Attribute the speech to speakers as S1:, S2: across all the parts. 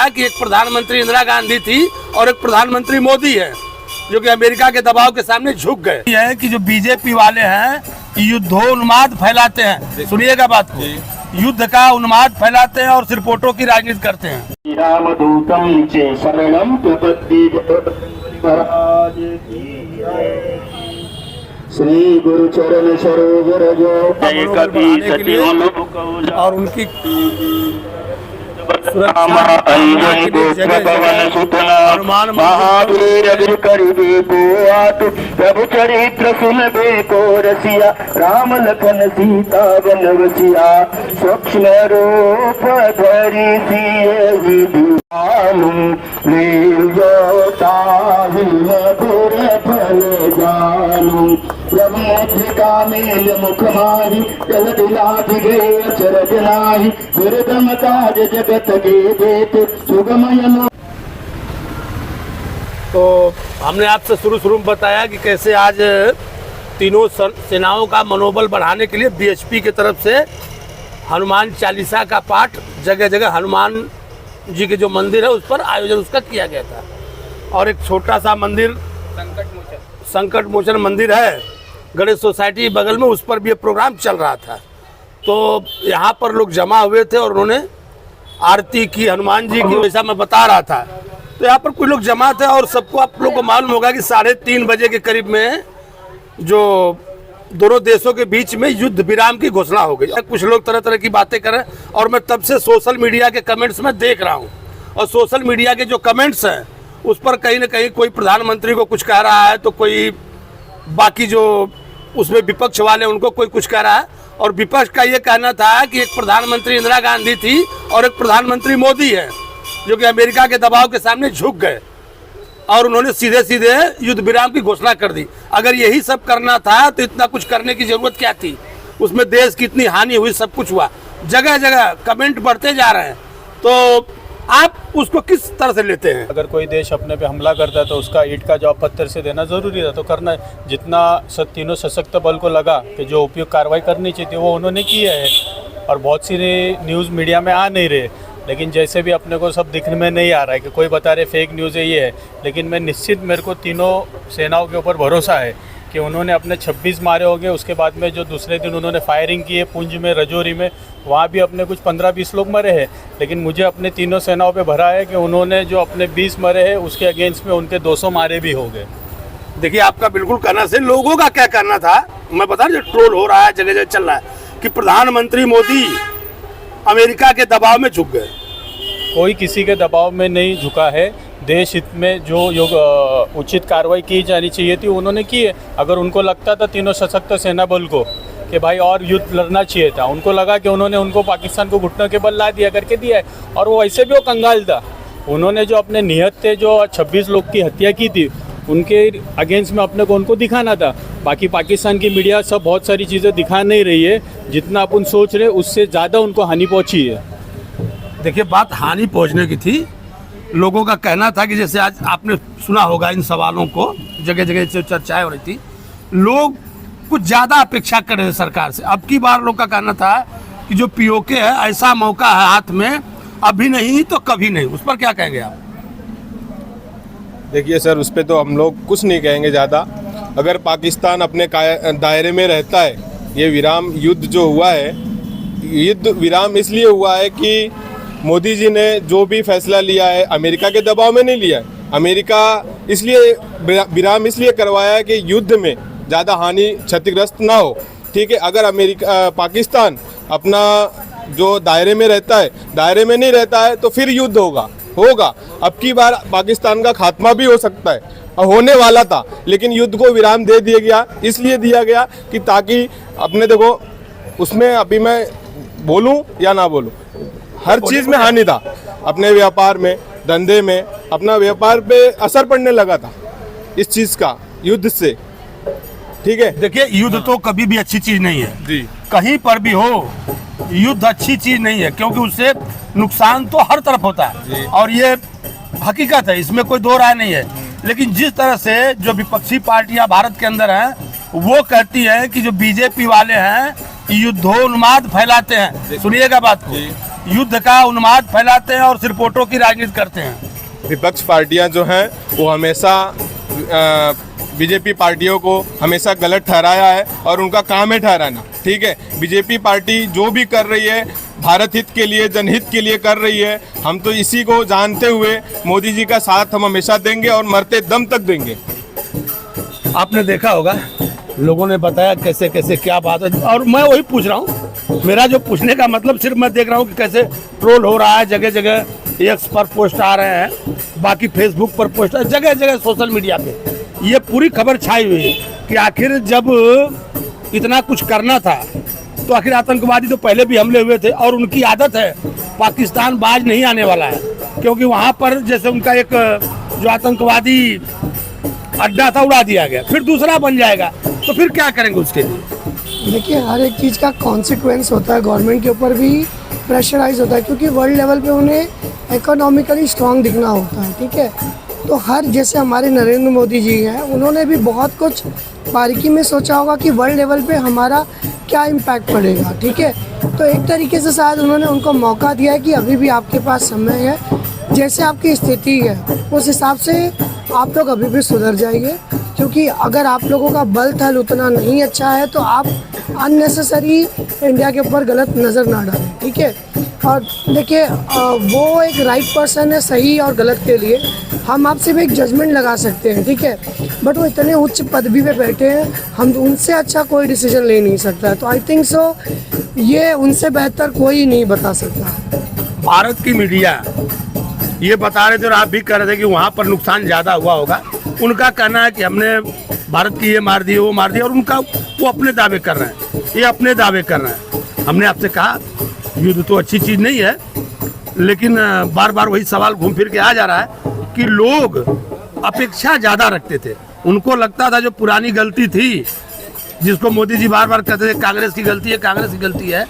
S1: कि एक प्रधानमंत्री इंदिरा गांधी थी और एक प्रधानमंत्री मोदी है, जो कि अमेरिका के दबाव के सामने झुक गए। यह है कि जो बीजेपी वाले हैं युद्धोन्माद फैलाते हैं, सुनिएगा बात को, युद्ध का उन्माद फैलाते हैं और सिर्फ वोटों की राजनीति करते हैं।
S2: रामदूतम चे शरणम श्री गुरु चरण सरोवर जो
S1: और उनकी
S2: प्रभु चरित्र सुन बेको रसिया राम लखन सीता बनवसिया सूक्ष्म रूप धरि फल जानू ब्रह्मोद्रिका मेल मुख माही जल दिलाधि गे अचरज नाही दुर्गम काज जगत के देत सुगमय।
S1: तो हमने आपसे शुरू में बताया कि कैसे आज तीनों सेनाओं का मनोबल बढ़ाने के लिए बीएचपी की तरफ से हनुमान चालीसा का पाठ जगह जगह हनुमान जी के जो मंदिर है उस पर आयोजन उसका किया गया था। और एक छोटा सा मंदिर संकट मोचन मंदिर है गणेश सोसाइटी बगल में, उस पर भी ये प्रोग्राम चल रहा था। तो यहाँ पर लोग जमा हुए थे और उन्होंने आरती की हनुमान जी की, वैसा मैं बता रहा था। तो यहाँ पर कुछ लोग जमा थे और सबको आप लोग को मालूम होगा कि 3:30 बजे के करीब में जो दोनों देशों के बीच में युद्ध विराम की घोषणा हो गई। कुछ लोग तरह तरह की बातें कर रहे हैं और मैं तब से सोशल मीडिया के कमेंट्स में देख रहा हूँ, और सोशल मीडिया के जो कमेंट्स हैं उस पर कहीं ना कहीं कोई प्रधानमंत्री को कुछ कह रहा है तो कोई बाकी जो उसमें विपक्ष वाले उनको कोई कुछ कह रहा है। और विपक्ष का ये कहना था कि एक प्रधानमंत्री इंदिरा गांधी थी और एक प्रधानमंत्री मोदी है, जो कि अमेरिका के दबाव के सामने झुक गए और उन्होंने सीधे सीधे युद्ध विराम की घोषणा कर दी। अगर यही सब करना था तो इतना कुछ करने की जरूरत क्या थी? उसमें देश की इतनी हानि हुई, सब कुछ हुआ, जगह जगह कमेंट बढ़ते जा रहे हैं। तो आप उसको किस तरह से लेते हैं?
S3: अगर कोई देश अपने पे हमला करता है तो उसका ईंट का जवाब पत्थर से देना जरूरी था, तो करना है। जितना तीनों सशक्त बल को लगा कि जो उपयुक्त कार्रवाई करनी चाहिए थी वो उन्होंने किया है। और बहुत सी न्यूज़ मीडिया में आ नहीं रहे, लेकिन जैसे भी अपने को सब दिखने में नहीं आ रहा है कि कोई बता रहे फेक न्यूज़ है ये है, लेकिन मैं निश्चित मेरे को तीनों सेनाओं के ऊपर भरोसा है कि उन्होंने अपने 26 मारे होंगे। उसके बाद में जो दूसरे दिन उन्होंने फायरिंग की है पुंछ में, रजौरी में, वहाँ भी अपने कुछ 15-20 लोग मरे हैं। लेकिन मुझे अपने तीनों सेनाओं पे भरा है कि उन्होंने जो अपने 20 मरे हैं उसके अगेंस्ट में उनके 200 मारे भी हो गए।
S1: देखिए, आपका बिल्कुल कहना से लोगों का क्या करना था मैं बता रहा, जो ट्रोल हो रहा है जगह जगह चल रहा है कि प्रधानमंत्री मोदी अमेरिका के दबाव में झुक गए।
S3: कोई किसी के दबाव में नहीं झुका है। देश हित में जो उचित कार्रवाई की जानी चाहिए थी उन्होंने की है। अगर उनको लगता था तीनों सशक्त सेना बल को कि भाई और युद्ध लड़ना चाहिए था, उनको लगा कि उन्होंने उनको पाकिस्तान को घुटनों के बल ला दिया करके दिया है, और वो वैसे भी वो कंगाल था। उन्होंने जो अपने नियत थे जो 26 लोग की हत्या की थी उनके अगेंस्ट में अपने को उनको दिखाना था। बाकी पाकिस्तान की मीडिया सब बहुत सारी चीज़ें दिखा नहीं रही है, जितना अपन सोच रहे उससे ज़्यादा उनको हानि पहुँची है।
S1: देखिए, बात हानि पहुँचने की थी। लोगों का कहना था कि जैसे आज आपने सुना होगा इन सवालों को, जगह जगह से चर्चाएं हो रही थी, लोग कुछ ज़्यादा अपेक्षा कर रहे थे सरकार से। अब की बार लोग का कहना था कि जो पीओके है ऐसा मौका है हाथ में, अभी नहीं तो कभी नहीं। उस पर क्या कहेंगे आप?
S4: देखिए सर, उस पर तो हम लोग कुछ नहीं कहेंगे ज़्यादा। अगर पाकिस्तान अपने दायरे में रहता है, ये विराम युद्ध जो हुआ है, युद्ध विराम इसलिए हुआ है कि मोदी जी ने जो भी फैसला लिया है अमेरिका के दबाव में नहीं लिया है। अमेरिका इसलिए विराम इसलिए करवाया है कि युद्ध में ज़्यादा हानि क्षतिग्रस्त ना हो। ठीक है, अगर पाकिस्तान अपना जो दायरे में रहता है, दायरे में नहीं रहता है तो फिर युद्ध होगा। अब की बार पाकिस्तान का खात्मा भी हो सकता है, होने वाला था, लेकिन युद्ध को विराम दे दिया गया। इसलिए दिया गया कि ताकि अपने देखो उसमें अभी मैं बोलूं या ना बोलूं, हर चीज़ में हानि था। अपने व्यापार में, धंधे में, अपना व्यापार पे असर पड़ने लगा था इस चीज़ का, युद्ध से। ठीक है,
S1: देखिए, युद्ध तो कभी भी अच्छी चीज़ नहीं है
S4: जी।
S1: कहीं पर भी हो, युद्ध अच्छी चीज़ नहीं है, क्योंकि उससे नुकसान तो हर तरफ होता है और ये हकीकत है, इसमें कोई दो राय नहीं है। लेकिन जिस तरह से जो विपक्षी पार्टियां भारत के अंदर हैं वो कहती हैं कि जो बीजेपी वाले हैं युद्धोन्माद फैलाते हैं, सुनिएगा बात को, युद्ध का उन्माद फैलाते हैं और सिर्फ वोटों की राजनीति करते हैं।
S4: विपक्ष पार्टियां जो हैं वो हमेशा बीजेपी पार्टियों को हमेशा गलत ठहराया है और उनका काम है ठहराना। ठीक है, बीजेपी पार्टी जो भी कर रही है भारत हित के लिए, जनहित के लिए कर रही है। हम तो इसी को जानते हुए मोदी जी का साथ हम हमेशा देंगे और मरते दम तक देंगे।
S1: आपने देखा होगा, लोगों ने बताया कैसे कैसे क्या बात है, और मैं वही पूछ रहा हूँ। मेरा जो पूछने का मतलब सिर्फ मैं देख रहा हूँ कि कैसे ट्रोल हो रहा है, जगह जगह एक्स पर पोस्ट आ रहे हैं, बाकी फेसबुक पर पोस्ट है, जगह जगह सोशल मीडिया पे ये पूरी खबर छाई हुई है कि आखिर जब इतना कुछ करना था तो आखिर आतंकवादी तो पहले भी हमले हुए थे और उनकी आदत है, पाकिस्तान बाज नहीं आने वाला है, क्योंकि वहाँ पर जैसे उनका एक जो आतंकवादी अड्डा था उड़ा दिया गया, फिर दूसरा बन जाएगा, तो फिर क्या करेंगे उसके लिए?
S5: देखिए, हर एक चीज़ का कॉन्सिक्वेंस होता है, गवर्नमेंट के ऊपर भी प्रेशराइज होता है, क्योंकि वर्ल्ड लेवल पे उन्हें इकोनॉमिकली स्ट्रांग दिखना होता है। ठीक है, तो हर जैसे हमारे नरेंद्र मोदी जी हैं, उन्होंने भी बहुत कुछ बारीकी में सोचा होगा कि वर्ल्ड लेवल पे हमारा क्या इम्पैक्ट पड़ेगा। ठीक है, तो एक तरीके से शायद उन्होंने उनको मौका दिया है कि अभी भी आपके पास समय है, जैसे आपकी स्थिति है उस हिसाब से आप लोग अभी भी सुधर जाइए, क्योंकि अगर आप लोगों का बल थल उतना नहीं अच्छा है तो आप अननेसेसरी इंडिया के ऊपर गलत नज़र ना डालें। ठीक है, और देखिए वो एक राइट पर्सन है सही और गलत के लिए, हम आपसे भी एक जजमेंट लगा सकते हैं। ठीक है, बट वो इतने उच्च पदवी पे बैठे हैं, हम उनसे अच्छा कोई डिसीजन ले नहीं सकता है, तो आई थिंक सो ये उनसे बेहतर कोई नहीं बता सकता।
S1: भारत की मीडिया ये बता रहे थे और आप भी कह रहे थे कि वहाँ पर नुकसान ज़्यादा हुआ होगा। उनका कहना है कि हमने भारत की ये मार दी, वो मार दिया, और उनका वो अपने दावे कर रहे हैं, ये अपने दावे कर रहे हैं। हमने आपसे कहा युद्ध तो अच्छी चीज़ नहीं है, लेकिन बार बार वही सवाल घूम फिर के आ जा रहा है कि लोग अपेक्षा ज़्यादा रखते थे। उनको लगता था जो पुरानी गलती थी, जिसको मोदी जी बार बार कहते थे कांग्रेस की गलती है, कांग्रेस की गलती है,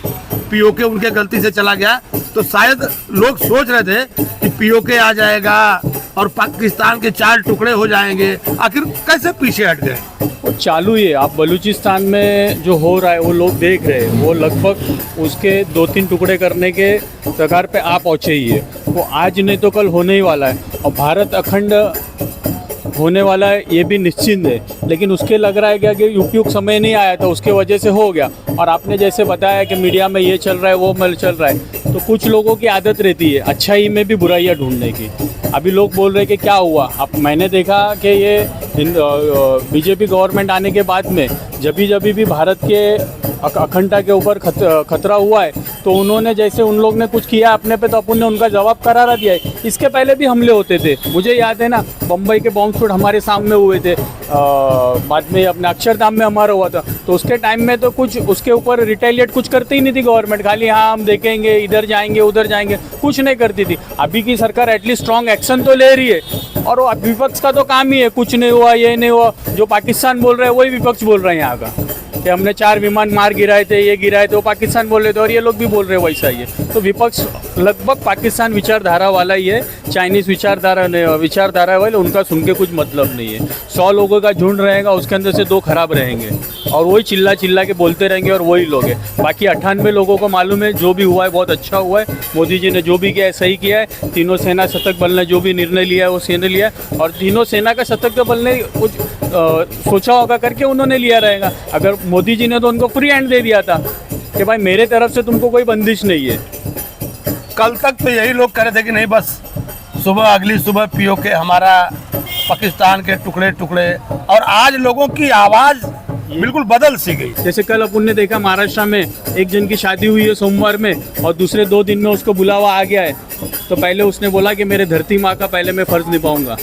S1: पीओके उनके गलती से चला गया, तो शायद लोग सोच रहे थे कि पीओके आ जाएगा और पाकिस्तान के 4 टुकड़े हो जाएंगे। आखिर कैसे पीछे हट गए?
S3: वो चालू ही है। आप बलूचिस्तान में जो हो रहा है वो लोग देख रहे हैं, वो लगभग उसके 2-3 टुकड़े करने के प्रकार पे आप पहुँचे ही है। वो आज नहीं तो कल होने ही वाला है, और भारत अखंड होने वाला है ये भी निश्चित है। लेकिन उसके लग रहा है कि उपयुक्त समय नहीं आया था, उसके वजह से हो गया। और आपने जैसे बताया कि मीडिया में ये चल रहा है, वो मल चल रहा है, तो कुछ लोगों की आदत रहती है अच्छाई में भी बुराइयां ढूंढने की। अभी लोग बोल रहे हैं कि क्या हुआ। अब मैंने देखा कि ये बीजेपी गवर्नमेंट आने के बाद में जब भी भारत के अखंडता के ऊपर खतरा हुआ है, तो उन्होंने जैसे उन लोग ने कुछ किया अपने पे, तो अपन ने उनका जवाब करारा दिया है। इसके पहले भी हमले होते थे, मुझे याद है ना, बम्बई के बॉम्ब स्फोट हमारे सामने हुए थे, बाद में अपने अक्षरधाम में हमारा हुआ था, तो उसके टाइम में तो कुछ उसके ऊपर रिटेलिएट कुछ करती ही नहीं थी गवर्नमेंट, खाली हाँ हम देखेंगे, इधर जाएंगे उधर जाएंगे, कुछ नहीं करती थी। अभी की सरकार एटलीस्ट स्ट्रॉन्ग एक्शन तो ले रही है, और वो विपक्ष का तो काम ही है कुछ नहीं हुआ, ये नहीं हुआ। जो पाकिस्तान बोल रहे हैं वही विपक्ष बोल रहे हैं यहाँ का, कि हमने 4 विमान मार गिराए थे, ये गिराए थे, वो पाकिस्तान बोल रहे थे, और ये लोग भी बोल रहे हैं वैसा ही है। तो विपक्ष लगभग पाकिस्तान विचारधारा वाला ही है, चाइनीज़ विचारधारा वाले, उनका सुन के कुछ मतलब नहीं है। 100 लोगों का झुंड रहेगा, उसके अंदर से 2 खराब रहेंगे, और वही चिल्ला चिल्ला के बोलते रहेंगे, और वही लोग हैं। बाकी 98 लोगों को मालूम है जो भी हुआ है बहुत अच्छा हुआ है, मोदी जी ने जो भी किया है सही किया है। तीनों सेना शतक बल ने जो भी निर्णय लिया है वो सेना लिया है, और तीनों सेना का शतक बल ने कुछ सोचा होगा करके उन्होंने लिया रहेगा। अगर मोदी जी ने तो उनको फ्री हैंड दे दिया था कि भाई मेरे तरफ से तुमको कोई बंदिश नहीं है।
S1: कल तक तो यही लोग कह रहे थे कि नहीं बस अगली सुबह पीओके हमारा पाकिस्तान के टुकड़े टुकड़े, और आज लोगों की आवाज़ बिल्कुल बदल सी गई।
S3: जैसे कल अपन ने देखा महाराष्ट्र में एक जन की शादी हुई है सोमवार में, और दूसरे 2 दिन में उसको बुलावा आ गया है, तो पहले उसने बोला कि मेरे धरती माँ का पहले मैं फ़र्ज निभाऊंगा।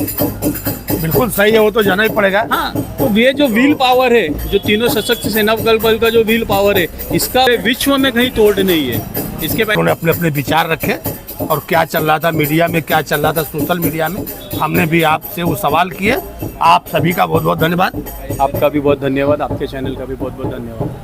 S1: बिल्कुल सही है, वो तो जाना ही पड़ेगा।
S3: हाँ, तो ये जो व्हील पावर है, जो तीनों सशक्त सेना बल का जो व्हील पावर है, इसका विश्व में कहीं तोड़ नहीं है। इसके
S1: उन्होंने अपने अपने विचार रखे, और क्या चल रहा था मीडिया में, क्या चल रहा था सोशल मीडिया में, हमने भी आपसे वो सवाल किए। आप सभी का बहुत बहुत धन्यवाद।
S3: आपका भी बहुत धन्यवाद, आपके चैनल का भी बहुत बहुत धन्यवाद।